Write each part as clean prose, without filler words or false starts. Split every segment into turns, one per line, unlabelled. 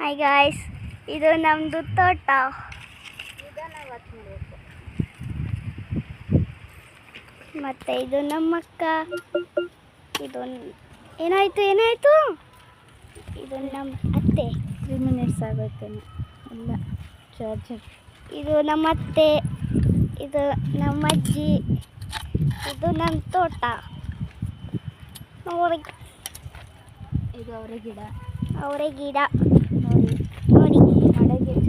Hi guys, ಇದು ನಮ್ಮದು ತೋಟ. ಮತ್ತು ಇದು ನಮ್ಮಕ್ಕ. ಇದು ಏನಾಯಿತು ಇದು ನಮ್ಮ ಅತ್ತೆ.
3 ಮಿನಿಟ್ಸ್ ಆಗೋಯ್ತೇನೆ ಇಲ್ಲ ಚಾರ್ಜರ್.
ಇದು ನಮ್ಮ ಅತ್ತೆ, ಇದು ನಮ್ಮ ಅಜ್ಜಿ, ಇದು ನಮ್ಮ ತೋಟ ನೋಡಿ.
ಇದು ಅವರೇ ಗಿಡ
ನೋಡಿ.
ಮಳೆಗೆ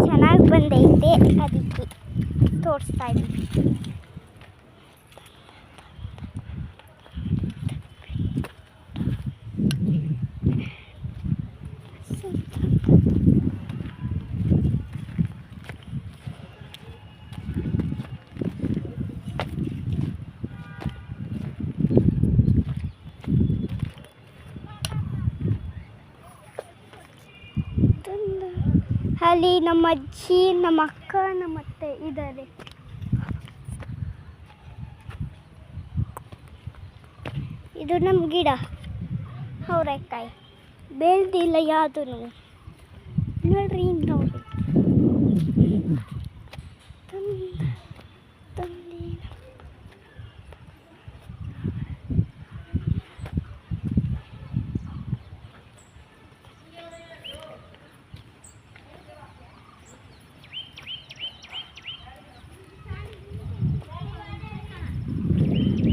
ಚೆನ್ನಾಗಿ ಬಂದೈತೆ.
ಅದಕ್ಕೆ ತೋರಿಸ್ತಾ ಇದ್ದೀವಿ. ಅಲ್ಲಿ ನಮ್ಮ ಅಜ್ಜಿ, ನಮ್ಮ ಅಕ್ಕ, ನಮ್ಮ ಅತ್ತೆ ಇದ್ದಾರೆ. ಇದು ನಮ್ಮ ಗಿಡ ಅವರೆಕಾಯಿ ಬೆಳೆದಿಲ್ಲ ಯಾವುದು ನೋಡ್ರಿ.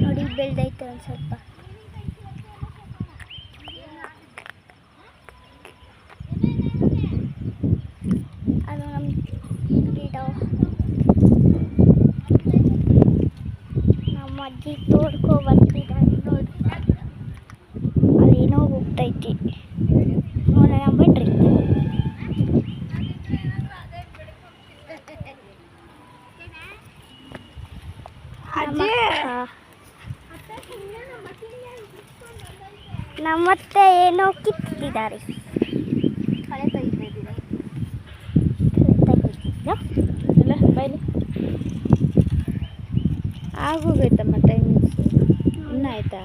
ನೋಡಿ ಬೆಳೆದೈತೆ ಒಂದು ಸ್ವಲ್ಪ. ಅದು ನಮ್ಮ ಗಿಡ. ನಮ್ಮ ಅಜ್ಜಿ ತೋಡ್ಕೊ ಬರ್ತಿದ್ದಾರೆ ನೋಡಿ. ಅದೇನೋ ಹೋಗ್ತೈತಿ ನೋಡೋಣ ಬಿಡ್ರಿ. ನಮ್ಮತ್ತೆ ಏನೋ ಕಿತ್ತಿದ್ದಾರೆ.
ಕಳೆ ತೆಗಿತಿದ್ದೀರಾ? ಅಲ್ಲ ಬೈಲಿ ಆಗೋಗೈತಮ್ಮ ಟೈಮಿಂಗ್ಸ್. ಇನ್ನು ಆಯ್ತಾ?